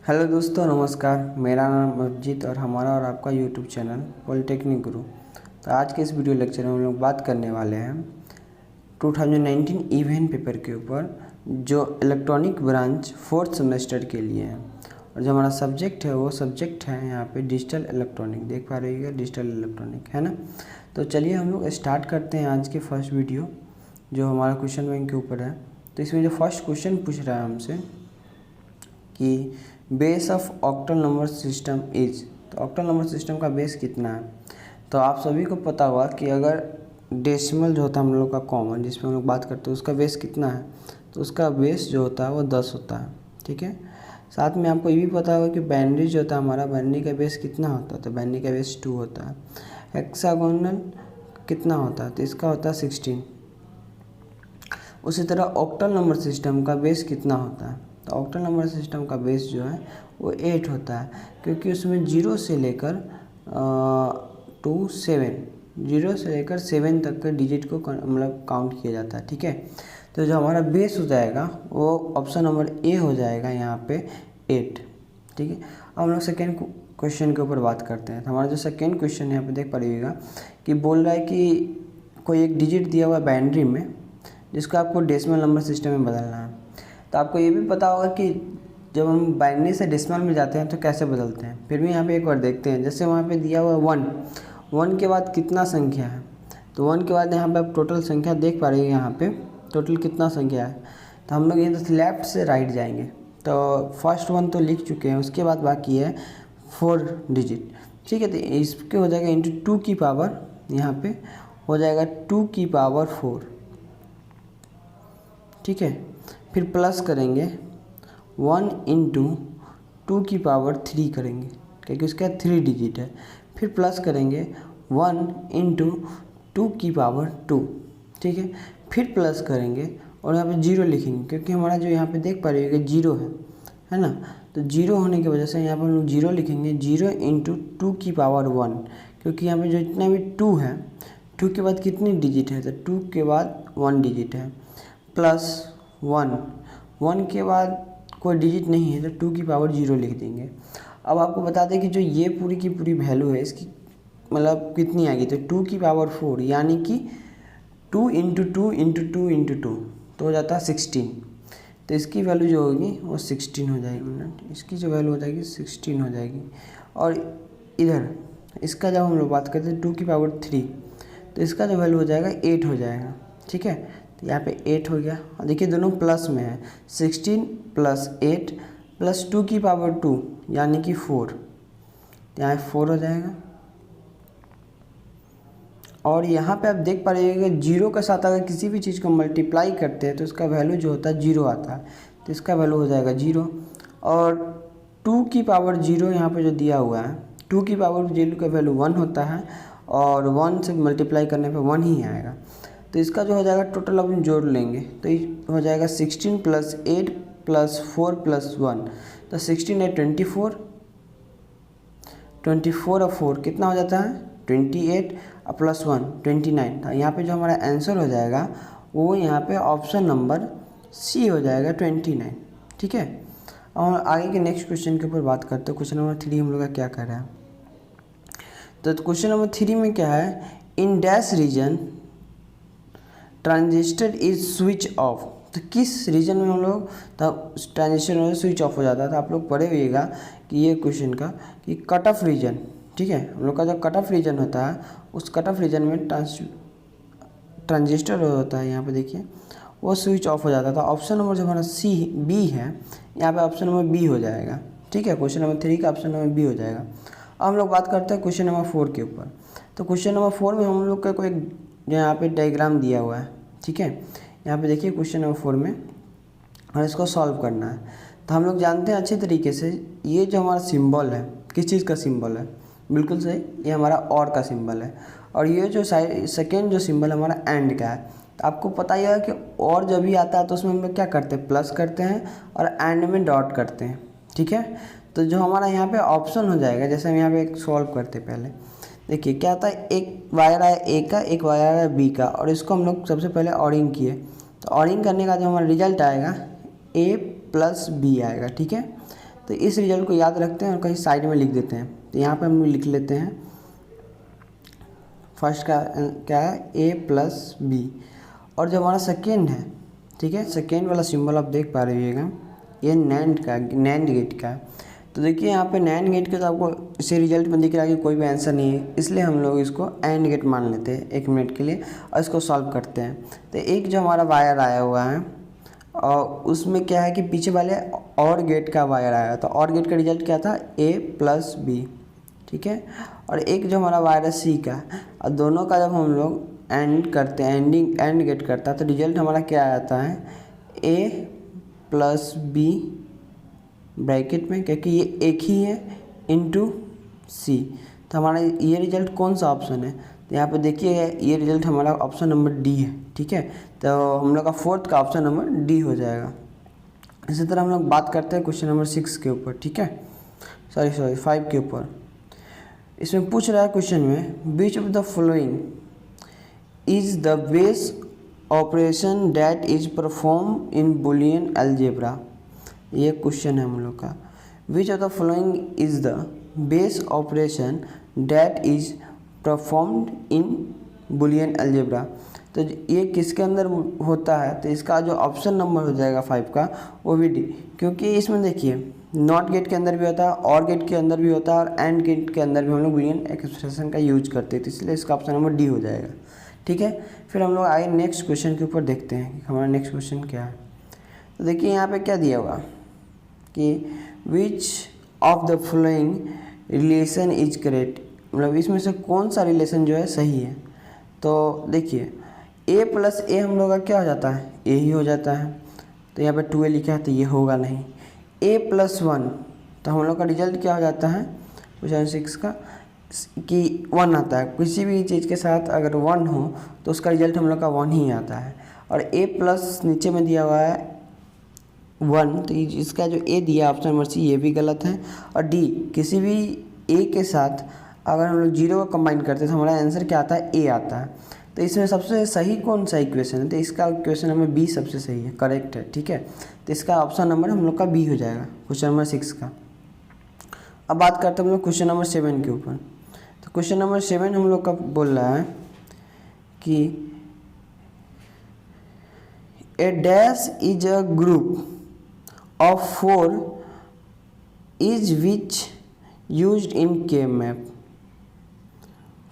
Hello दोस्तों, नमस्कार। मेरा नाम अभिजीत और हमारा और आपका यूट्यूब चैनल पॉलिटेक्निक गुरु। तो आज के इस वीडियो लेक्चर में हम लोग बात करने वाले हैं 2019 इवेंट पेपर के ऊपर, जो इलेक्ट्रॉनिक ब्रांच फोर्थ सेमेस्टर के लिए है। और जो हमारा सब्जेक्ट है वो सब्जेक्ट है यहाँ पे डिजिटल इलेक्ट्रॉनिक। देख पा रही है, डिजिटल इलेक्ट्रॉनिक है ना। तो चलिए हम लोग स्टार्ट करते हैं आज के फर्स्ट वीडियो, जो हमारा क्वेश्चन बैंक के ऊपर है। तो इसमें जो फर्स्ट क्वेश्चन पूछ रहा है हमसे कि base of octal number system is, तो ऑक्टल नंबर सिस्टम का बेस कितना है। तो आप सभी को पता होगा कि अगर डेसिमल जो होता है हम लोग का कॉमन, जिसमें हम लोग बात करते हैं, उसका बेस कितना है। तो उसका बेस जो होता है वो 10 होता है। ठीक है। साथ में आपको ये भी पता होगा कि बाइनरी जो होता है हमारा, बाइनरी का बेस कितना होता है। तो बाइनरी का बेस 2 होता है। हेक्सागोनल कितना होता है, तो इसका होता है 16। उसी तरह ऑक्टल नंबर सिस्टम का बेस कितना होता है। तो ऑक्टल नंबर सिस्टम का बेस जो है वो 8 होता है, क्योंकि उसमें 0 से लेकर 7 तक के डिजिट को मतलब काउंट किया जाता है। ठीक है। तो जो हमारा बेस हो जाएगा वो ऑप्शन नंबर ए हो जाएगा यहाँ पे 8। ठीक है। अब हम लोग सेकेंड क्वेश्चन के ऊपर बात करते हैं। तो हमारा जो सेकेंड क्वेश्चन यहाँ पे देख पड़ेगा कि बोल रहा है कि कोई एक डिजिट दिया हुआ है बाइनरी में, जिसको आपको डेसिमल नंबर सिस्टम में बदलना है। तो आपको ये भी पता होगा कि जब हम बाइनरी से डेसिमल में जाते हैं तो कैसे बदलते हैं। फिर भी यहाँ पे एक बार देखते हैं। जैसे वहाँ पे दिया हुआ 1 के बाद कितना संख्या है। तो 1 के बाद यहाँ पे आप टोटल संख्या देख पा रहे हैं। यहाँ पे टोटल कितना संख्या है। तो हम लोग यहाँ से लेफ़्ट से राइट जाएंगे। तो फर्स्ट 1 तो लिख चुके हैं, उसके बाद बाकी है 4 डिजिट। ठीक है। तो इसके हो जाएगा इंटू 2 की पावर, यहाँ पे हो जाएगा 2 की पावर 4। ठीक है। फिर प्लस करेंगे 1 इंटू 2 की पावर 3 करेंगे, क्योंकि उसका 3 डिजिट है। फिर प्लस करेंगे 1 इंटू 2 की पावर 2। ठीक है। फिर प्लस करेंगे और यहाँ पे 0 लिखेंगे, क्योंकि हमारा जो यहाँ पे देख पा रहे हो कि 0 है ना। तो 0 होने की वजह से यहाँ पर हम लोग 0 लिखेंगे। 0 इंटू 2 की पावर 1, क्योंकि यहाँ पे जो इतना भी 2 है, 2 के बाद कितनी डिजिट है, तो 2 के बाद 1 डिजिट है। प्लस 1 के बाद कोई डिजिट नहीं है, तो 2 की पावर 0 लिख देंगे। अब आपको बता दें कि जो ये पूरी की पूरी वैल्यू है इसकी मतलब कितनी आएगी, तो 2 की पावर 4, यानी कि 2 इंटू 2 इंटू 2 इंटू 2, तो हो जाता है 16। तो इसकी वैल्यू जो होगी वो 16 हो जाएगी। इसकी जो वैल्यू हो जाएगी 16 हो जाएगी। और इधर इसका जब हम लोग बात करते हैं 2 की पावर 3, तो इसका जो वैल्यू हो जाएगा 8 हो जाएगा। ठीक है। तो यहाँ पे 8 हो गया। और देखिए दोनों प्लस में है, 16 प्लस 8 प्लस 2 की पावर 2, यानी कि 4। यहाँ 4 हो जाएगा। और यहाँ पे आप देख पा रहे हैं कि 0 के साथ अगर किसी भी चीज़ को मल्टीप्लाई करते हैं तो उसका वैल्यू जो होता है 0 आता है। तो इसका वैल्यू हो जाएगा 0। और 2 की पावर 0 यहाँ पे जो दिया हुआ है, 2 की पावर 0 का वैल्यू 1 होता है, और 1 से मल्टीप्लाई करने पे 1 ही आएगा। तो इसका जो हो जाएगा टोटल अब हम जोड़ लेंगे, तो ये हो जाएगा 16 प्लस 8 प्लस 4 प्लस 1। तो 16 है 24, 24 और 4 कितना हो जाता है 28, और प्लस 1 29। तो यहाँ पे जो हमारा आंसर हो जाएगा वो यहाँ पे ऑप्शन नंबर सी हो जाएगा 29। ठीक है। और आगे के नेक्स्ट क्वेश्चन के ऊपर बात करते हैं। क्वेश्चन नंबर 3 हम लोग का क्या कर रहा है। तो क्वेश्चन नंबर 3 में क्या है, in dash region transistor is switch off. तो किस रीजन में हम लोग तब ट्रांजिस्टर स्विच ऑफ हो जाता है। तो आप लोग पढ़े हुएगा कि ये क्वेश्चन का कि कट ऑफ रीजन। ठीक है। हम लोग का जो कट ऑफ रीजन होता है, उस कट ऑफ रीजन में ट्रांजिस्टर होता है, यहाँ पे देखिए वो स्विच ऑफ हो जाता था। ऑप्शन नंबर जो हमारा बी है, यहाँ पे ऑप्शन नंबर बी हो जाएगा। ठीक है। क्वेश्चन नंबर 3 का ऑप्शन नंबर बी हो जाएगा। अब हम लोग बात करते हैं क्वेश्चन नंबर 4 के ऊपर। तो क्वेश्चन नंबर 4 में हम लोग का कोई जो यहाँ पे डायग्राम दिया हुआ है। ठीक है। यहाँ पे देखिए क्वेश्चन नंबर 4 में, और इसको सॉल्व करना है। तो हम लोग जानते हैं अच्छे तरीके से, ये जो हमारा सिंबल है किस चीज़ का सिंबल है, बिल्कुल सही, ये हमारा और का सिंबल है। और ये जो सेकेंड जो सिंबल है हमारा एंड का है। तो आपको पता ही है कि और जब भी आता है तो उसमें हम लोग क्या करते हैं, प्लस करते हैं और एंड में डॉट करते हैं। ठीक है। तो जो हमारा यहाँ पे ऑप्शन हो जाएगा, जैसे हम यहाँ पे एक सॉल्व करते पहले देखिए क्या आता है, एक वायर आया ए का, एक वायर आया बी का, और इसको हम लोग सबसे पहले ऑरिंग किए। तो ऑरिंग करने का जो हमारा रिजल्ट आएगा ए प्लस बी आएगा। ठीक है। तो इस रिजल्ट को याद रखते हैं और कहीं साइड में लिख देते हैं। तो यहाँ पे हम लिख लेते हैं फर्स्ट का क्या है a+b, और जो हमारा सेकेंड है, ठीक है, सेकेंड वाला सिंबल आप देख पा रहे होइएगा, ये नैंड गेट का है। तो देखिए यहाँ पे नैंड गेट के तो आपको इसे रिजल्ट में दिख रहा है कि कोई भी आंसर नहीं है, इसलिए हम लोग इसको एंड गेट मान लेते हैं 1 मिनट के लिए और इसको सॉल्व करते हैं। तो एक जो हमारा वायर आया हुआ है और उसमें क्या है कि पीछे वाले और गेट का वायर आया, तो और गेट का रिजल्ट क्या था a+b, ठीक है। और एक जो हमारा वायर है सी का, और दोनों का जब हम लोग एंड करते हैं, एंड गेट करता है, तो रिजल्ट हमारा क्या आता है a+b ब्रैकेट में, क्योंकि ये एक ही है इनटू सी। तो हमारा ये रिजल्ट कौन सा ऑप्शन है, तो यहाँ पे देखिए ये रिजल्ट हमारा ऑप्शन नंबर डी है, ठीक है। तो हम लोग का फोर्थ का ऑप्शन नंबर डी हो जाएगा। इसी तरह हम लोग बात करते हैं क्वेश्चन नंबर 6 के ऊपर, ठीक है, सॉरी 5 के ऊपर। इसमें पूछ रहा है क्वेश्चन में, विच of the following is the base operation that is perform in Boolean algebra. ये क्वेश्चन है हम लोग का, विच of the following is the base operation that is performed in Boolean algebra. तो ये किसके अंदर होता है, तो इसका जो ऑप्शन नंबर हो जाएगा 5 का वो भी डी, क्योंकि इसमें देखिए नॉट गेट के अंदर भी होता है, और गेट के अंदर भी होता है, और एंड गेट के अंदर भी हम लोग बुलियन एक्सप्रेशन का यूज करते हैं, तो इसलिए इसका ऑप्शन नंबर डी हो जाएगा, ठीक है। फिर हम लोग आगे नेक्स्ट क्वेश्चन के ऊपर देखते हैं कि हमारा नेक्स्ट क्वेश्चन क्या है। तो देखिए यहाँ पे क्या दिया हुआ कि विच of the following relation is correct, मतलब इसमें से कौन सा रिलेशन जो है सही है। तो देखिए a+a हम लोग का क्या हो जाता है, a ही हो जाता है, तो यहाँ पे 2a लिखा है तो ये होगा नहीं। a+1 तो हम लोग का रिजल्ट क्या हो जाता है क्वेश्चन 6 का कि 1 आता है, किसी भी चीज़ के साथ अगर 1 हो तो उसका रिजल्ट हम लोग का 1 ही आता है। और a+ नीचे में दिया हुआ है 1, तो इसका जो a दिया ऑप्शन नंबर सी ये भी गलत है। और डी किसी भी a के साथ अगर हम लोग 0 को कंबाइन करते हैं तो हमारा आंसर क्या आता है a आता है। तो इसमें सबसे सही कौन सा इक्वेशन है, तो इसका इक्वेशन नंबर बी सबसे सही है, करेक्ट है, ठीक है। तो इसका ऑप्शन नंबर हम लोग का बी हो जाएगा क्वेश्चन नंबर 6 का। अब बात करते हैं हम लोग क्वेश्चन नंबर 7 के ऊपर। तो क्वेश्चन नंबर 7 हम लोग का बोल रहा है कि A dash is a group of 4 is which used in K-map,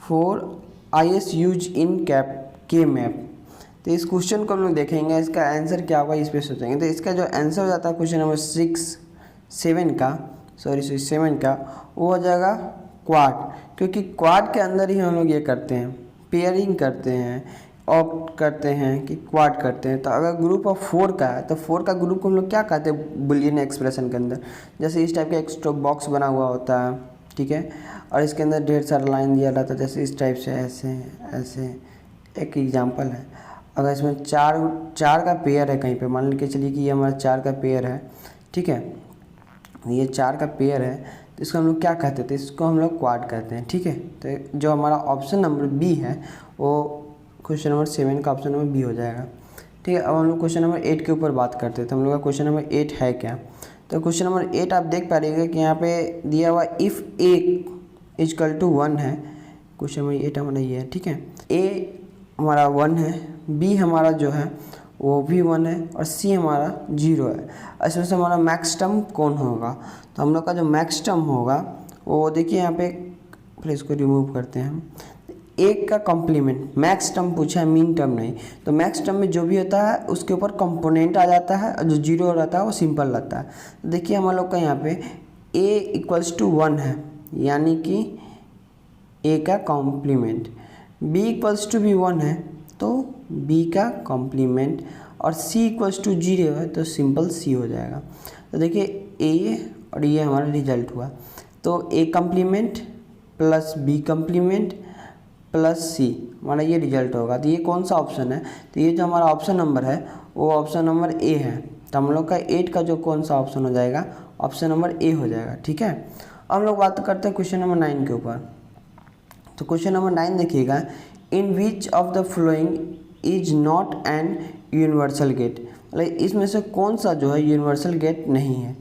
4 is used in K-map। तो इस क्वेश्चन को हम लोग देखेंगे, इसका आंसर क्या होगा इस पे सोचेंगे। तो इसका जो आंसर हो जाता है क्वेश्चन नंबर 7 का वो हो जाएगा क्वाड, क्योंकि क्वाड के अंदर ही हम लोग ये करते हैं, पेयरिंग करते हैं, ऑप्ट करते हैं कि क्वाड करते हैं। तो अगर ग्रुप ऑफ 4 का है तो 4 का ग्रुप को हम लोग क्या कहते हैं बुलियन एक्सप्रेशन के अंदर, जैसे इस टाइप का एक स्टॉप बॉक्स बना हुआ होता है, ठीक है, और इसके अंदर ढेर सारा लाइन दिया रहता है, जैसे इस टाइप से ऐसे एक एग्जांपल है। अगर इसमें चार का पेयर है कहीं पे, मान के चलिए कि ये हमारा 4 का पेयर है, ठीक है, ये 4 का पेयर है, तो इसको हम लोग क्या कहते हैं, तो इसको हम लोग क्वाड कहते हैं, ठीक है। तो जो हमारा ऑप्शन नंबर बी है वो क्वेश्चन नंबर 7 का ऑप्शन नंबर बी हो जाएगा, ठीक है। अब हम लोग क्वेश्चन नंबर 8 के ऊपर बात करते हैं। तो हम लोग का क्वेश्चन नंबर 8 है क्या, तो क्वेश्चन नंबर 8 आप देख पा रहिएगा कि यहाँ पे दिया हुआ इफ़ a = 1 है, क्वेश्चन नंबर 8 हमारा ये है, ठीक है। a हमारा 1 है, b हमारा जो है वो भी 1 है, और c हमारा 0 है। इसमें से हमारा मैक्स टर्म कौन होगा, तो हम लोग का जो मैक्स टर्म होगा वो देखिए यहाँ पे, फिर इसको रिमूव करते हैं हम। एक का कॉम्प्लीमेंट, मैक्स टर्म पूछा है, मीन टर्म नहीं, तो मैक्स टर्म में जो भी होता है उसके ऊपर कंपोनेंट आ जाता है, और जो 0 रहता है वो सिंपल रहता है। तो देखिए हम लोग का यहाँ पे a = 1 है, यानी कि a का कॉम्प्लीमेंट, b = भी 1 है तो b का कॉम्प्लीमेंट, और c = 0 है तो सिंपल c हो जाएगा। तो देखिए a और ये हमारा रिजल्ट हुआ, तो a complement plus b complement plus C हमारा ये रिजल्ट होगा। तो ये कौन सा ऑप्शन है, तो ये जो हमारा ऑप्शन नंबर है वो ऑप्शन नंबर ए है। तो हम लोग का 8 का जो कौन सा ऑप्शन हो जाएगा, ऑप्शन नंबर ए हो जाएगा, ठीक है। अब हम लोग बात करते हैं क्वेश्चन नंबर 9 के ऊपर। तो क्वेश्चन नंबर 9 देखिएगा, in which of the following is not an universal gate, मतलब इसमें से कौन सा जो है यूनिवर्सल गेट नहीं है।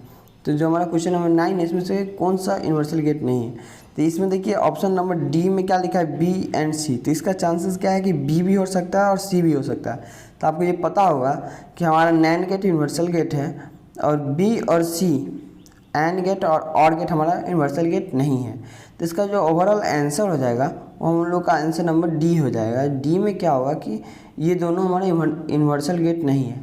तो जो हमारा क्वेश्चन नंबर 9 है इसमें से कौन सा यूनिवर्सल गेट नहीं है। तो इसमें देखिए ऑप्शन नंबर डी में क्या लिखा है, बी एंड सी। तो इसका चांसेस क्या है कि बी भी हो सकता है और सी भी हो सकता है। तो आपको ये पता होगा कि हमारा नैंड गेट यूनिवर्सल गेट है और बी और सी एंड गेट और ऑर गेट हमारा यूनिवर्सल गेट नहीं है। तो इसका जो ओवरऑल आंसर हो जाएगा वो हम लोग का आंसर नंबर डी हो जाएगा। डी में क्या होगा कि ये दोनों हमारा यूनिवर्सल गेट नहीं है,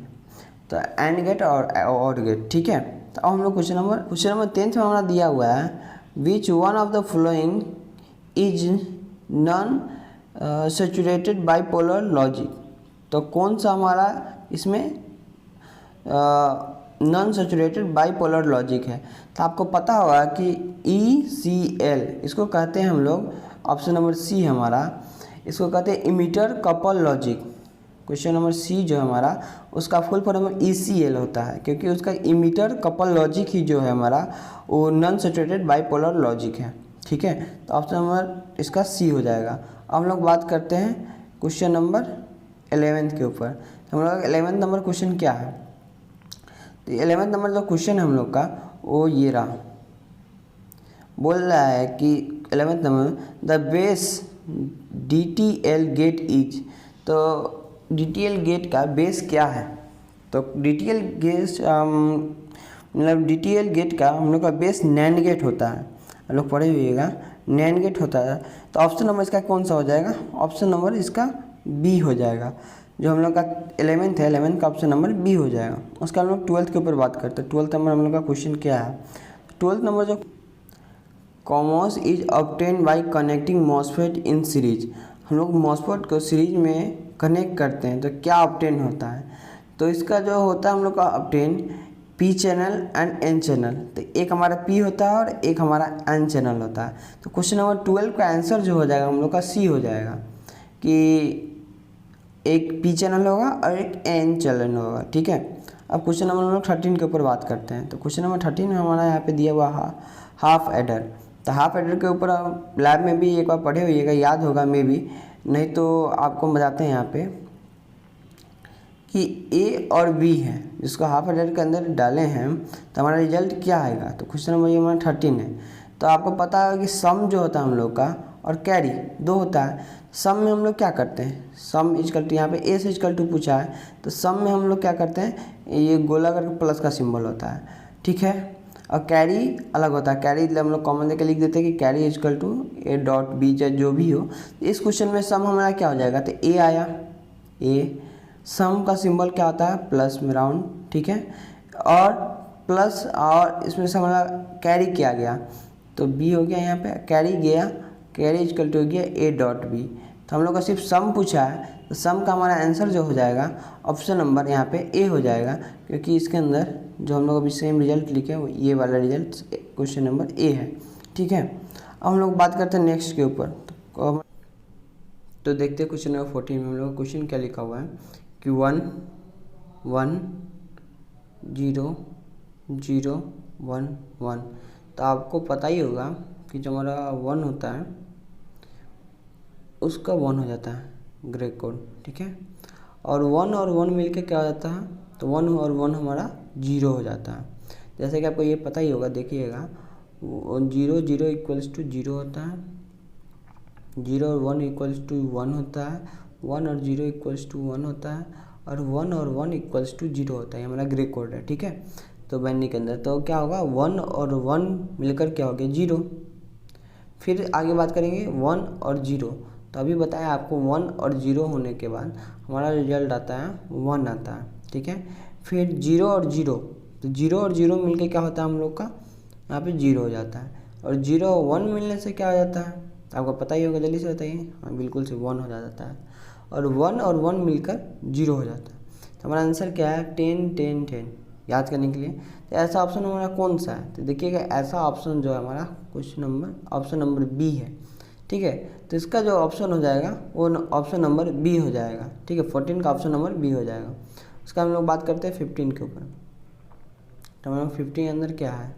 तो एंड गेट और गेट। ठीक है, तो अब हम लोग क्वेश्चन नंबर 10 में हमारा दिया हुआ है, which one of the following is non saturated bipolar logic. तो कौन सा हमारा इसमें नॉन सैचुरेटेड बाइपोलर लॉजिक है। तो आपको पता होगा कि ECL इसको कहते हैं हम लोग, ऑप्शन नंबर सी हमारा, इसको कहते हैं emitter couple logic. Question number C जो है हमारा उसका फुल फॉर्म ECL होता है, क्योंकि उसका इमीटर कपल लॉजिक ही जो है हमारा वो नॉन सैचुरेटेड बाइपोलर लॉजिक है। ठीक है, तो ऑप्शन नंबर इसका सी हो जाएगा। अब हम लोग बात करते हैं क्वेश्चन नंबर 11 के ऊपर। तो हम लोग 11 नंबर क्वेश्चन क्या है, तो 11 नंबर जो क्वेश्चन है हम लोग का वो ये रहा, बोल रहा है कि 11 number the base DTL gate is. तो DTL गेट का बेस क्या है, तो DTL गेट मतलब DTL गेट का हम लोग का बेस नैंड गेट होता है। आप लोग पढ़े हुइएगा, नैंड गेट होता है। तो ऑप्शन नंबर इसका कौन सा हो जाएगा, ऑप्शन नंबर इसका बी हो जाएगा। जो हम लोग का 11th है, 11th का ऑप्शन नंबर बी हो जाएगा। उसका हम लोग 12th के ऊपर बात करते हैं। 12th नंबर हम लोग का क्वेश्चन क्या है, 12th नंबर जो commerce is obtain bye connecting MOSFET in series. हम लोग मॉसफेट को सीरीज में कनेक्ट करते हैं तो क्या ऑब्टेन होता है। तो इसका जो होता है हम लोग का obtain P channel and N channel. तो एक हमारा पी होता है और एक हमारा एन चैनल होता है। तो क्वेश्चन नंबर 12 का आंसर जो हो जाएगा हम लोग का सी हो जाएगा कि एक पी चैनल होगा और एक एन चैनल होगा। ठीक है, अब क्वेश्चन नंबर हम लोग 13 के ऊपर बात करते हैं। तो क्वेश्चन नंबर 13 में हमारा यहाँ पे दिया हुआ हाफ एडर। तो हाफ एडर के ऊपर लैब में भी एक बार पढ़े हुइएगा, याद होगा मे भी, नहीं तो आपको बताते हैं यहाँ पे कि ए और बी है जिसको हाफ एडर के अंदर डाले हैं तो हमारा रिजल्ट क्या आएगा। तो क्वेश्चन नंबर ये हमारा 13 है। तो आपको पता है कि सम जो होता है हम लोग का और कैरी दो होता है। सम में हम लोग क्या करते हैं, सम इजकल टू, यहाँ पे ए से इजकल टू पूछा है तो सम में हम लोग क्या करते हैं, ये गोला करके प्लस का सिंबल होता है। ठीक है, और कैरी अलग होता है। कैरी हम लोग कॉमन लेके लिख देते हैं कि carry is equal to A dot B, चाहे जो भी हो। इस क्वेश्चन में सम हमारा क्या हो जाएगा, तो ए आया, ए सम का सिंबल क्या होता है प्लस में राउंड। ठीक है, और प्लस और इसमें से हमारा कैरी किया गया तो बी हो गया, यहाँ पे कैरी गया, कैरी इजकल टू हो गया ए डॉट बी। तो हम लोग का सिर्फ सम पूछा है तो सम का हमारा आंसर जो हो जाएगा ऑप्शन नंबर यहाँ पे ए हो जाएगा, क्योंकि इसके अंदर जो हम लोग अभी सेम रिजल्ट लिखे वो ये वाला रिजल्ट क्वेश्चन नंबर ए है। ठीक है, अब हम लोग बात करते हैं नेक्स्ट के ऊपर। तो देखते हैं क्वेश्चन नंबर 14 में हम लोग क्वेश्चन क्या लिखा हुआ है कि 1 1 0 0 1 1। तो आपको पता ही होगा कि जो हमारा 1 होता है उसका 1 हो जाता है ग्रे कोड। ठीक है, और 1 और 1 मिलके क्या हो जाता है, तो 1 और 1 हमारा 0 हो जाता है। जैसे कि आपको ये पता ही होगा, देखिएगा 0 0 इक्वल्स टू 0 होता है, 0 और 1 इक्वल्स टू 1 होता है, 1 और 0 इक्वल्स टू 1 होता है, और 1 और 1 इक्वल्स टू 0 होता है। ये हमारा ग्रे कोड है। ठीक है, तो बाइनरी के अंदर तो क्या होगा 1 और 1 मिलकर क्या हो गया 0। फिर आगे बात करेंगे 1 और 0। तो अभी बताया आपको 1 और 0 होने के बाद हमारा रिजल्ट आता है 1 आता है। ठीक है, फिर 0 और 0, तो 0 और 0 मिलके क्या होता है हम लोग का यहाँ पे 0 हो जाता है, और 0 और 1 मिलने से क्या हो जाता है तो आपको पता ही होगा, जल्दी से बताइए। हाँ बिल्कुल से 1 हो जाता है, और 1 और 1 मिलकर 0 हो जाता है। तो हमारा आंसर क्या है 10 10 10 याद करने के लिए। तो ऐसा ऑप्शन हमारा कौन सा है, तो देखिएगा ऐसा ऑप्शन जो है हमारा question number option number B है। ठीक है, तो इसका जो ऑप्शन हो जाएगा वो ऑप्शन नंबर बी हो जाएगा। ठीक है, 14 का ऑप्शन नंबर बी हो जाएगा। उसका हम लोग बात करते हैं 15 के ऊपर। तो हम लोग 15 के अंदर क्या है,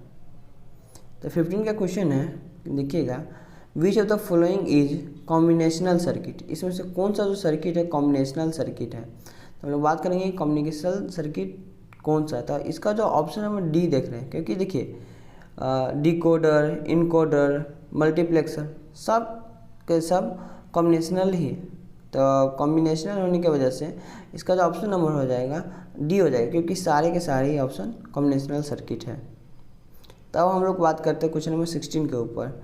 तो 15 का क्वेश्चन है, देखिएगा विच of the following is combinational circuit. इसमें से कौन सा जो सर्किट है कॉम्बिनेशनल सर्किट है। तो हम लोग बात करेंगे कॉम्बिनेशनल सर्किट कौन सा है। तो इसका जो ऑप्शन नंबर डी देख रहे हैं, क्योंकि देखिए डिकोडर, इनकोडर, मल्टीप्लेक्सर सब के सब कॉम्बिनेशनल ही, तो कॉम्बिनेशनल होने की वजह से इसका जो ऑप्शन नंबर हो जाएगा डी हो जाएगा, क्योंकि सारे के सारे ही ऑप्शन कॉम्बिनेशनल सर्किट है। तब हम लोग बात करते हैं क्वेश्चन नंबर 16 के ऊपर।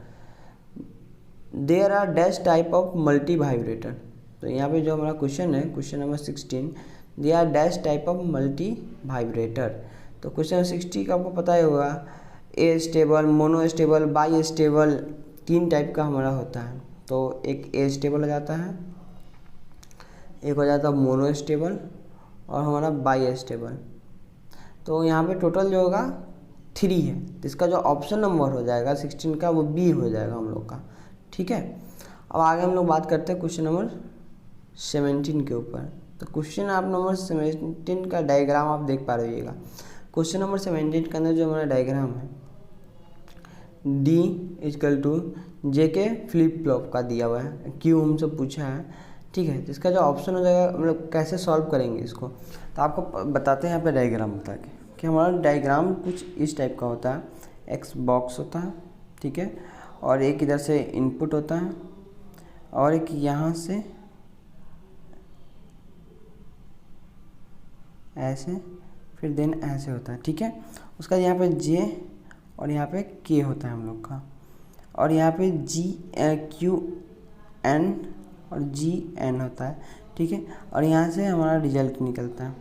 There are dash type of multivibrator. तो यहाँ पे जो हमारा क्वेश्चन है, question number 16, there are dash type of multivibrator. तो क्वेश्चन नंबर 60 का आपको पता ही होगा, astable, monostable, bistable, 3 type का हमारा होता है। तो एक ए स्टेबल हो जाता है, एक हो जाता है मोनो स्टेबल और हमारा बाई स्टेबल। तो यहाँ पे टोटल जो होगा 3 है, तो इसका जो ऑप्शन नंबर हो जाएगा 16 का वो बी हो जाएगा हम लोग का। ठीक है, अब आगे हम लोग बात करते हैं क्वेश्चन नंबर 17 के ऊपर। तो क्वेश्चन आप नंबर 17 का डायग्राम आप देख पा रहिएगा। क्वेश्चन नंबर 17 के अंदर जो हमारा डायग्राम है, डी इक्वल टू जे के फ्लिप फ्लॉप का दिया हुआ है, क्यों हमसे पूछा है। ठीक है, तो इसका जो ऑप्शन हो जाएगा हम लोग कैसे सॉल्व करेंगे इसको, तो आपको बताते हैं यहाँ पे डायग्राम बता के कि हमारा डायग्राम कुछ इस टाइप का होता है। एक्स बॉक्स होता है, ठीक है, और एक इधर से इनपुट होता है और एक यहाँ से ऐसे, फिर देन ऐसे होता है। ठीक है, उसका यहाँ पे जे और यहाँ पे के होता है हम लोग का, और यहाँ पे जी क्यू एन और जी एन होता है। ठीक है, और यहाँ से हमारा रिजल्ट निकलता है।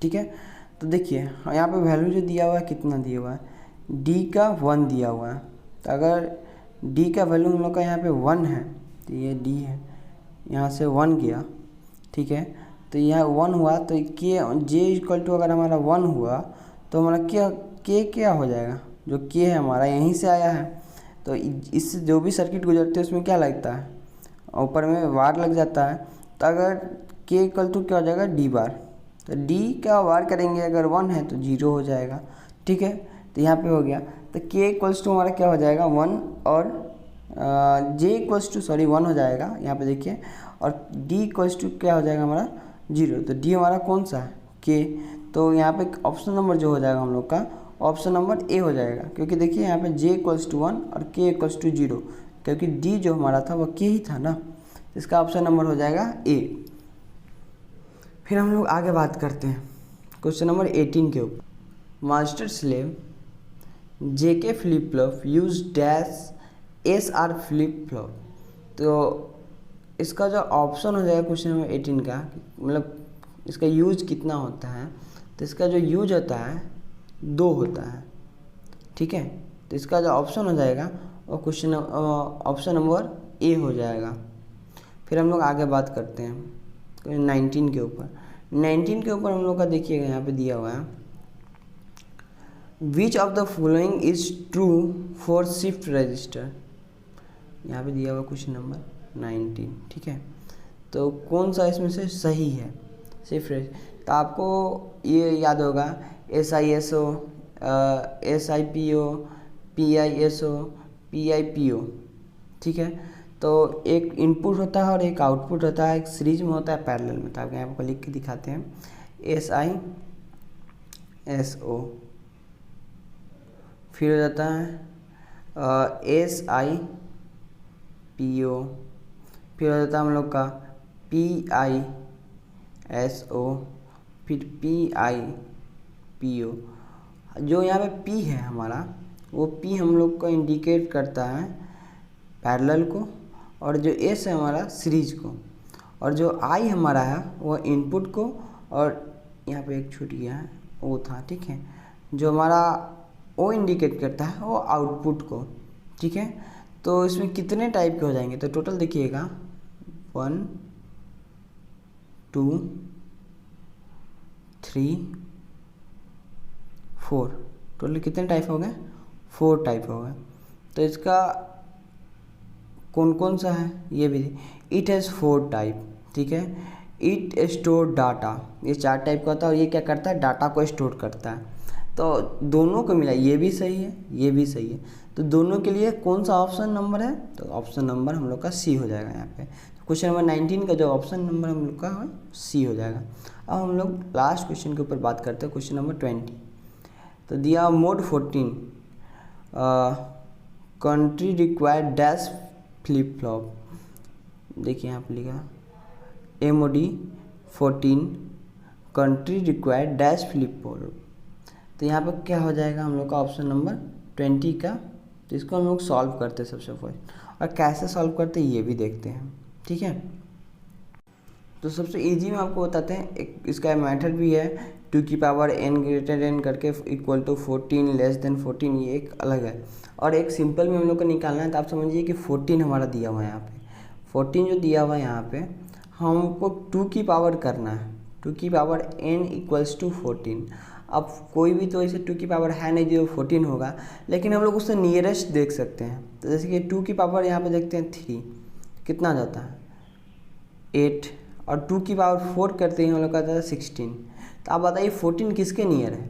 ठीक है, तो देखिए यहाँ पे वैल्यू जो दिया हुआ है कितना दिया हुआ है, डी का 1 दिया हुआ है। तो अगर डी का वैल्यू हम लोग का यहाँ पे 1 है, तो ये डी है, यहाँ से 1 गया। ठीक है, तो यहाँ 1 हुआ, तो के जे इक्वल टू अगर हमारा 1 हुआ तो हमारा क्या हो जाएगा, जो के है हमारा यहीं से आया है। तो इससे जो भी सर्किट गुजरते हैं उसमें क्या लगता है, ऊपर में वार लग जाता है। तो अगर के इक्वल टू क्या हो जाएगा, डी बार। तो डी का वार करेंगे अगर 1 है तो 0 हो जाएगा। ठीक है, तो यहाँ पे हो गया। तो के इक्वल्स टू हमारा क्या हो जाएगा 1, और जे इक्वल्स टू 1 हो जाएगा यहाँ पे देखिए, और डी इक्वल्स टू क्या हो जाएगा हमारा 0। तो डी हमारा कौन सा है, के। तो यहाँ पे ऑप्शन नंबर जो हो जाएगा हम लोग का, ऑप्शन नंबर ए हो जाएगा, क्योंकि देखिए यहाँ पे जे इक्वल्स टू 1 और के इक्वल्स टू 0, क्योंकि डी जो हमारा था वो के ही था ना। इसका ऑप्शन नंबर हो जाएगा ए। फिर हम लोग आगे बात करते हैं क्वेश्चन नंबर 18 के ऊपर। Master slave JK flip flop use dash S R flip flop. तो इसका जो ऑप्शन हो जाएगा क्वेश्चन नंबर 18 का, मतलब इसका यूज कितना होता है, तो इसका जो यूज होता है 2 होता है। ठीक है, तो इसका जो ऑप्शन हो जाएगा वो क्वेश्चन ऑप्शन नंबर ए हो जाएगा। फिर हम लोग आगे बात करते हैं 19 के ऊपर। 19 के ऊपर हम लोग का देखिएगा यहाँ पे दिया हुआ है, विच of the following is true for shift register. यहाँ पे दिया हुआ क्वेश्चन नंबर 19। ठीक है, तो कौन सा इसमें से सही है शिफ्ट रजिस्टर। तो आपको ये याद होगा SISO, SIPO, PISO, PIPO। ठीक है, तो एक इनपुट होता है और एक आउटपुट होता है, एक सीरीज में होता है, पैरेलल में। तो आप यहाँ पर लिख के दिखाते हैं SISO, फिर हो जाता है SIPO, फिर हो जाता है हम लोग का PISO, फिर PIPO। जो यहाँ पे P है हमारा, वो P हम लोग को इंडिकेट करता है पैरेलल को, और जो S है हमारा सीरीज को, और जो I हमारा है वो इनपुट को, और यहाँ पे एक छूट गया है वो था। ठीक है, जो हमारा O इंडिकेट करता है वो आउटपुट को। ठीक है, तो इसमें कितने टाइप के हो जाएंगे, तो टोटल देखिएगा 1 2 3 4, टोटल कितने टाइप हो गए, 4 टाइप हो गए। तो इसका कौन कौन सा है ये भी, इट हैज़ 4 टाइप। ठीक है, इट स्टोर डाटा, ये 4 टाइप का होता है, और ये क्या करता है, डाटा को स्टोर करता है। तो दोनों को मिला, ये भी सही है ये भी सही है, तो दोनों के लिए कौन सा ऑप्शन नंबर है, तो ऑप्शन नंबर हम लोग का सी हो जाएगा यहाँ पे। तो क्वेश्चन नंबर 19 का जो ऑप्शन नंबर हम लोग का है सी हो जाएगा। अब हम लोग लास्ट क्वेश्चन के ऊपर बात करते हैं, क्वेश्चन नंबर 20। तो दिया mode 14 country required dash flip flop. देखिए यहाँ पे लिखा MOD 14 country required dash flip flop. तो यहाँ पर क्या हो जाएगा हम लोग का ऑप्शन नंबर 20 का। तो इसको हम लोग सॉल्व करते हैं सबसे फर्स्ट, और कैसे सॉल्व करते हैं ये भी देखते हैं, ठीक है। तो सबसे इजी में आपको बताते हैं, एक इसका मेथड भी है 2 की पावर n ग्रेटर n करके इक्वल टू 14 लेस देन 14, ये एक अलग है। और एक सिंपल में हम लोग को निकालना है, तो आप समझिए कि 14 हमारा दिया हुआ है यहाँ पे, 14 जो दिया हुआ है यहाँ पे हमको 2 की पावर करना है, 2 की पावर n इक्वल्स टू 14। अब कोई भी तो इसे 2 की पावर है नहीं जो 14 होगा, लेकिन हम लोग उससे नियरेस्ट देख सकते हैं। तो जैसे कि 2 की पावर यहाँ पे देखते हैं 3, कितना जाता है 8, और 2 की पावर 4 करते ही हम लोग का आता है 16। तो आप बताइए 14 किसके नियर है,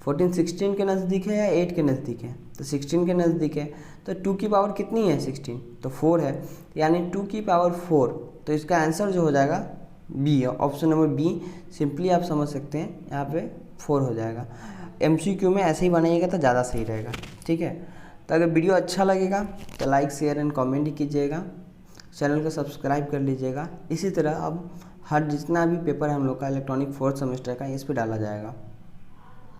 14 16 के नज़दीक है या 8 के नज़दीक है? तो 16 के नज़दीक है। तो 2 की पावर कितनी है 16, तो 4 है, यानी 2 की पावर 4। तो इसका आंसर जो हो जाएगा B, option number B. Simply आप समझ सकते हैं यहाँ पे 4 हो जाएगा। MCQ में ऐसे ही बनाइएगा तो ज़्यादा सही रहेगा, ठीक है। तो अगर वीडियो अच्छा लगेगा तो लाइक शेयर एंड कमेंट ही कीजिएगा, चैनल को सब्सक्राइब कर लीजिएगा। इसी तरह अब हर जितना भी पेपर है हम लोग का इलेक्ट्रॉनिक 4th सेमेस्टर का इस पर डाला जाएगा।